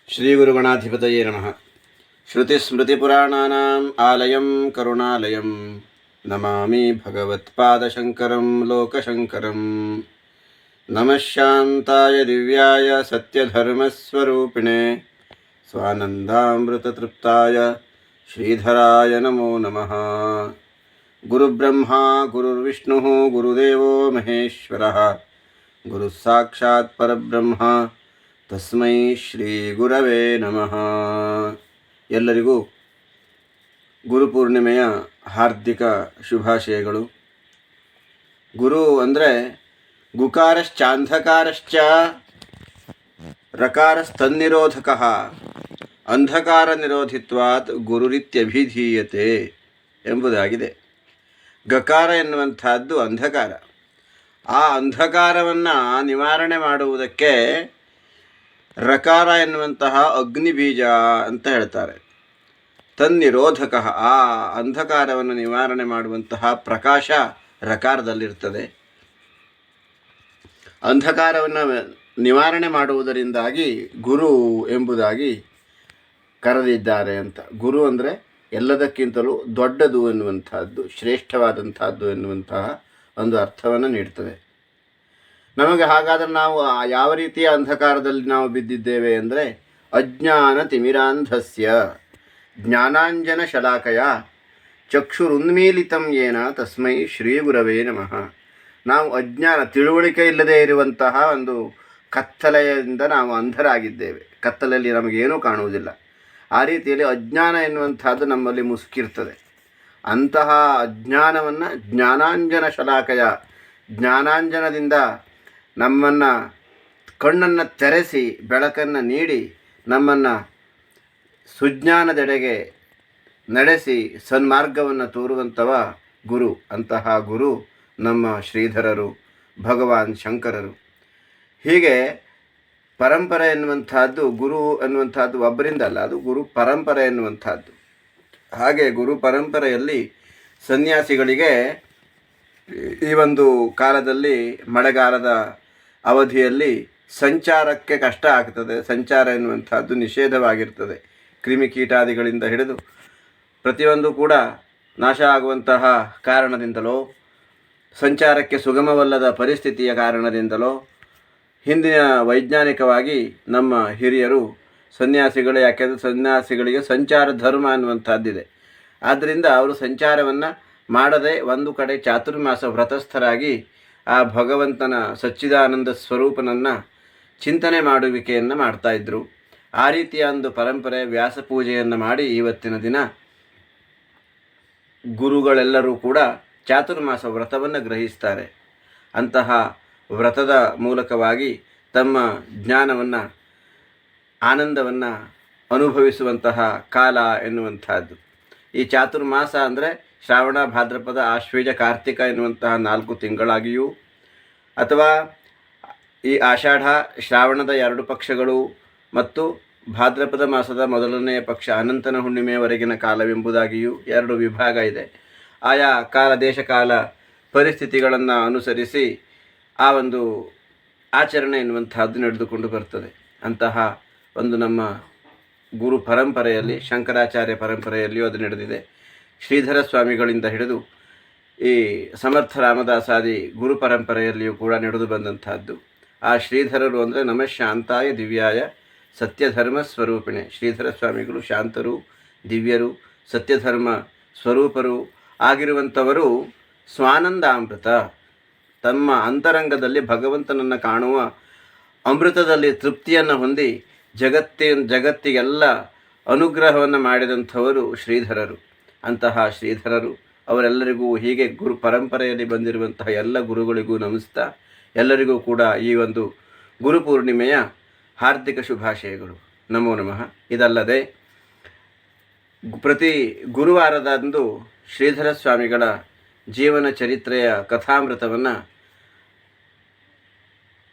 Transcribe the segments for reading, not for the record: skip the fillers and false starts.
ಶ್ರೀಗುರುಗಣಾಧಿಪತಯೇ ನಮಃ. ಶ್ರುತಿಸ್ಮೃತಿಪುರಾಣಾನಾಂ ಆಲಯಂ ಕರುಣಾಲಯಂ ನಮಾಮಿ ಭಗವತ್ಪಾದಶಂಕರಂ ಲೋಕಶಂಕರಂ. ನಮಃ ಶಾಂತಾಯ ದಿವ್ಯಾಯ ಸತ್ಯಧರ್ಮಸ್ವರೂಪಿಣೆ ಸ್ವಾನಂದಾಮೃತತೃಪ್ತಾಯ ಶ್ರೀಧರಾಯ ನಮೋ ನಮಃ. ಗುರುಬ್ರಹ್ಮ ಗುರುರ್ವಿಷ್ಣು ಗುರುದೇವೋ ಮಹೇಶ್ವರಃ ಗುರುಃ ಸಾಕ್ಷಾತ್ ಪರಬ್ರಹ್ಮ ತಸ್ಮೈ ಶ್ರೀ ಗುರವೇ ನಮಃ. ಎಲ್ಲರಿಗೂ ಗುರುಪೂರ್ಣಿಮೆಯ ಹಾರ್ದಿಕ ಶುಭಾಶಯಗಳು. ಗುರು ಅಂದರೆ ಗುಕಾರಶ್ಚಾಂಧಕಾರಶ್ಚ ರಕಾರಸ್ತನ್ನಿರೋಧಕ ಅಂಧಕಾರ ನಿರೋಧಿತ್ವಾತ್ ಗುರುರಿತ್ಯಭಿಧೀಯತೆ ಎಂಬುದಾಗಿದೆ. ಗಕಾರ ಎನ್ನುವಂಥದ್ದು ಅಂಧಕಾರ. ಆ ಅಂಧಕಾರವನ್ನು ನಿವಾರಣೆ ಮಾಡುವುದಕ್ಕೆ ರಕಾರ ಎನ್ನುವಂತಹ ಅಗ್ನಿಬೀಜ ಅಂತ ಹೇಳ್ತಾರೆ. ತನ್ನಿರೋಧಕ, ಆ ಅಂಧಕಾರವನ್ನು ನಿವಾರಣೆ ಮಾಡುವಂತಹ ಪ್ರಕಾಶ ರಕಾರದಲ್ಲಿರ್ತದೆ. ಅಂಧಕಾರವನ್ನು ನಿವಾರಣೆ ಮಾಡುವುದರಿಂದಾಗಿ ಗುರು ಎಂಬುದಾಗಿ ಕರೆದಿದ್ದಾರೆ ಅಂತ. ಗುರು ಅಂದರೆ ಎಲ್ಲದಕ್ಕಿಂತಲೂ ದೊಡ್ಡದು ಎನ್ನುವಂತಹದ್ದು, ಶ್ರೇಷ್ಠವಾದಂತಹದ್ದು ಎನ್ನುವಂತಹ ಒಂದು ಅರ್ಥವನ್ನು ನೀಡ್ತದೆ. ನಮಗೆ ಹಾಗಾದರೆ ನಾವು ಯಾವ ರೀತಿಯ ಅಂಧಕಾರದಲ್ಲಿ ನಾವು ಬಿದ್ದಿದ್ದೇವೆ ಅಂದರೆ, ಅಜ್ಞಾನ ತಿಮಿರಾಂಧಸ್ಯ ಜ್ಞಾನಾಂಜನ ಶಲಾಕಯ ಚಕ್ಷುರುನ್ಮೀಲಿತಂ ಯೇನ ತಸ್ಮೈ ಶ್ರೀ ಗುರವೇ ನಮಃ. ನಾವು ಅಜ್ಞಾನ, ತಿಳುವಳಿಕೆ ಇಲ್ಲದೆ ಇರುವಂತಹ ಒಂದು ಕತ್ತಲೆಯಿಂದ ನಾವು ಅಂಧರಾಗಿದ್ದೇವೆ. ಕತ್ತಲಲ್ಲಿ ನಮಗೇನೂ ಕಾಣುವುದಿಲ್ಲ. ಆ ರೀತಿಯಲ್ಲಿ ಅಜ್ಞಾನ ಎನ್ನುವಂಥದ್ದು ನಮ್ಮಲ್ಲಿ ಮುಸುಕಿರ್ತದೆ. ಅಂತಹ ಅಜ್ಞಾನವನ್ನು ಜ್ಞಾನಾಂಜನ ಶಲಾಕಯ, ಜ್ಞಾನಾಂಜನದಿಂದ ನಮ್ಮನ್ನು, ಕಣ್ಣನ್ನು ತೆರೆಸಿ ಬೆಳಕನ್ನು ನೀಡಿ ನಮ್ಮನ್ನು ಸುಜ್ಞಾನದೆಡೆಗೆ ನಡೆಸಿ ಸನ್ಮಾರ್ಗವನ್ನು ತೋರುವಂಥವ ಗುರು. ಅಂತಹ ಗುರು ನಮ್ಮ ಶ್ರೀಧರರು, ಭಗವಾನ್ ಶಂಕರರು. ಹೀಗೆ ಪರಂಪರೆ ಎನ್ನುವಂಥದ್ದು, ಗುರು ಎನ್ನುವಂಥದ್ದು ಒಬ್ಬರಿಂದಲ್ಲ, ಅದು ಗುರು ಪರಂಪರೆ ಎನ್ನುವಂಥದ್ದು. ಹಾಗೆ ಗುರು ಪರಂಪರೆಯಲ್ಲಿ ಸನ್ಯಾಸಿಗಳಿಗೆ ಈ ಒಂದು ಕಾಲದಲ್ಲಿ, ಮಳೆಗಾಲದ ಅವಧಿಯಲ್ಲಿ ಸಂಚಾರಕ್ಕೆ ಕಷ್ಟ ಆಗ್ತದೆ. ಸಂಚಾರ ಎನ್ನುವಂಥದ್ದು ನಿಷೇಧವಾಗಿರ್ತದೆ. ಕ್ರಿಮಿಕೀಟಾದಿಗಳಿಂದ ಹಿಡಿದು ಪ್ರತಿಯೊಂದು ಕೂಡ ನಾಶ ಆಗುವಂತಹ ಕಾರಣದಿಂದಲೋ, ಸಂಚಾರಕ್ಕೆ ಸುಗಮವಲ್ಲದ ಪರಿಸ್ಥಿತಿಯ ಕಾರಣದಿಂದಲೋ ಹಿಂದಿನ ವೈಜ್ಞಾನಿಕವಾಗಿ ನಮ್ಮ ಹಿರಿಯರು ಸನ್ಯಾಸಿಗಳು, ಯಾಕೆಂದರೆ ಸನ್ಯಾಸಿಗಳಿಗೆ ಸಂಚಾರ ಧರ್ಮ ಅನ್ನುವಂಥದ್ದಿದೆ. ಆದ್ದರಿಂದ ಅವರು ಸಂಚಾರವನ್ನು ಮಾಡದೆ ಒಂದು ಕಡೆ ಚಾತುರ್ಮಾಸ ವ್ರತಸ್ಥರಾಗಿ ಆ ಭಗವಂತನ ಸಚ್ಚಿದಾನಂದ ಸ್ವರೂಪನನ್ನು ಚಿಂತನೆ ಮಾಡುವಿಕೆಯನ್ನು ಮಾಡ್ತಾಯಿದ್ರು. ಆ ರೀತಿಯ ಒಂದು ಪರಂಪರೆ, ವ್ಯಾಸ ಪೂಜೆಯನ್ನು ಮಾಡಿ ಇವತ್ತಿನ ದಿನ ಗುರುಗಳೆಲ್ಲರೂ ಕೂಡ ಚಾತುರ್ಮಾಸ ವ್ರತವನ್ನು ಗ್ರಹಿಸ್ತಾರೆ. ಅಂತಹ ವ್ರತದ ಮೂಲಕವಾಗಿ ತಮ್ಮ ಜ್ಞಾನವನ್ನು, ಆನಂದವನ್ನು ಅನುಭವಿಸುವಂತಹ ಕಾಲ ಎನ್ನುವಂಥದ್ದು. ಈ ಚಾತುರ್ಮಾಸ ಅಂದರೆ ಶ್ರಾವಣ, ಭಾದ್ರಪದ, ಆಶ್ವೇಜ, ಕಾರ್ತಿಕ ಎನ್ನುವಂತಹ 4 ತಿಂಗಳಾಗಿಯೂ, ಅಥವಾ ಈ ಆಷಾಢ, ಶ್ರಾವಣದ 2 ಪಕ್ಷಗಳು ಮತ್ತು ಭಾದ್ರಪದ ಮಾಸದ ಮೊದಲನೆಯ ಪಕ್ಷ ಅನಂತನ ಹುಣ್ಣಿಮೆಯವರೆಗಿನ ಕಾಲವೆಂಬುದಾಗಿಯೂ 2 ವಿಭಾಗ ಇದೆ. ಆಯಾ ಕಾಲ, ದೇಶಕಾಲ ಪರಿಸ್ಥಿತಿಗಳನ್ನು ಅನುಸರಿಸಿ ಆ ಒಂದು ಆಚರಣೆ ಎನ್ನುವಂತಹದ್ದು ನಡೆದುಕೊಂಡು ಬರ್ತದೆ. ಅಂತಹ ಒಂದು ನಮ್ಮ ಗುರು ಪರಂಪರೆಯಲ್ಲಿ, ಶಂಕರಾಚಾರ್ಯ ಪರಂಪರೆಯಲ್ಲಿಯೂ ಅದು ನಡೆದಿದೆ. ಶ್ರೀಧರ ಸ್ವಾಮಿಗಳಿಂದ ಹಿಡಿದು ಈ ಸಮರ್ಥ ರಾಮದಾಸಾದಿ ಗುರು ಪರಂಪರೆಯಲ್ಲಿಯೂ ಕೂಡ ನಡೆದು ಬಂದಂತಹದ್ದು. ಆ ಶ್ರೀಧರರು ಅಂದರೆ ನಮಃ ಶಾಂತಾಯ ದಿವ್ಯಾಯ ಸತ್ಯಧರ್ಮ ಸ್ವರೂಪಿಣೆ. ಶ್ರೀಧರ ಸ್ವಾಮಿಗಳು ಶಾಂತರು, ದಿವ್ಯರು, ಸತ್ಯಧರ್ಮ ಸ್ವರೂಪರು ಆಗಿರುವಂಥವರು. ಸ್ವಾನಂದಾಮೃತ, ತಮ್ಮ ಅಂತರಂಗದಲ್ಲಿ ಭಗವಂತನನ್ನು ಕಾಣುವ ಅಮೃತದಲ್ಲಿ ತೃಪ್ತಿಯನ್ನು ಹೊಂದಿ ಜಗತ್ತಿಗೆಲ್ಲ ಅನುಗ್ರಹವನ್ನು ಮಾಡಿದಂಥವರು ಶ್ರೀಧರರು. ಅಂತಹ ಶ್ರೀಧರರು ಅವರೆಲ್ಲರಿಗೂ ಹೀಗೆ ಗುರು ಪರಂಪರೆಯಲ್ಲಿ ಬಂದಿರುವಂತಹ ಎಲ್ಲ ಗುರುಗಳಿಗೂ ನಮಿಸ್ತಾ, ಎಲ್ಲರಿಗೂ ಕೂಡ ಈ ಒಂದು ಗುರುಪೂರ್ಣಿಮೆಯ ಹಾರ್ದಿಕ ಶುಭಾಶಯಗಳು. ನಮೋ ನಮಃ. ಇದಲ್ಲದೆ ಪ್ರತಿ ಗುರುವಾರದಂದು ಶ್ರೀಧರ ಸ್ವಾಮಿಗಳ ಜೀವನ ಚರಿತ್ರೆಯ ಕಥಾಮೃತವನ್ನು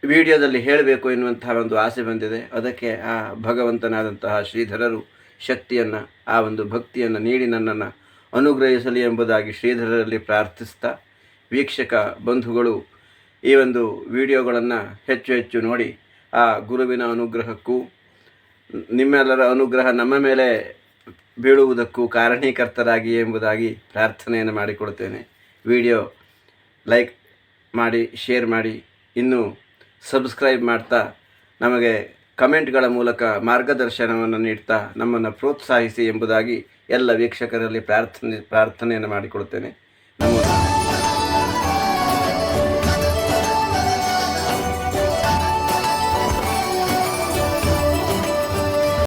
ವಿಡಿಯೋದಲ್ಲಿ ಹೇಳಬೇಕು ಎನ್ನುವಂತಹ ಒಂದು ಆಸೆ ಬಂದಿದೆ. ಅದಕ್ಕೆ ಆ ಭಗವಂತನಾದಂತಹ ಶ್ರೀಧರರು ಶಕ್ತಿಯನ್ನು, ಆ ಒಂದು ಭಕ್ತಿಯನ್ನು ನೀಡಿ ನನ್ನನ್ನು ಅನುಗ್ರಹಿಸಲಿ ಎಂಬುದಾಗಿ ಶ್ರೀಧರರಲ್ಲಿ ಪ್ರಾರ್ಥಿಸ್ತಾ, ವೀಕ್ಷಕ ಬಂಧುಗಳು ಈ ಒಂದು ವಿಡಿಯೋಗಳನ್ನು ಹೆಚ್ಚು ಹೆಚ್ಚು ನೋಡಿ ಆ ಗುರುವಿನ ಅನುಗ್ರಹಕ್ಕೂ ನಿಮ್ಮೆಲ್ಲರ ಅನುಗ್ರಹ ನಮ್ಮ ಮೇಲೆ ಬೀಳುವುದಕ್ಕೂ ಕಾರಣೀಕರ್ತರಾಗಿ ಎಂಬುದಾಗಿ ಪ್ರಾರ್ಥನೆಯನ್ನು ಮಾಡಿಕೊಡ್ತೇನೆ. ವಿಡಿಯೋ ಲೈಕ್ ಮಾಡಿ, ಶೇರ್ ಮಾಡಿ, ಇನ್ನೂ ಸಬ್ಸ್ಕ್ರೈಬ್ ಮಾಡ್ತಾ ನಮಗೆ ಕಮೆಂಟ್ಗಳ ಮೂಲಕ ಮಾರ್ಗದರ್ಶನವನ್ನು ನೀಡ್ತಾ ನಮ್ಮನ್ನು ಪ್ರೋತ್ಸಾಹಿಸಿ ಎಂಬುದಾಗಿ ಎಲ್ಲ ವೀಕ್ಷಕರಲ್ಲಿ ಪ್ರಾರ್ಥನೆಯನ್ನು ಮಾಡಿಕೊಡ್ತೇನೆ.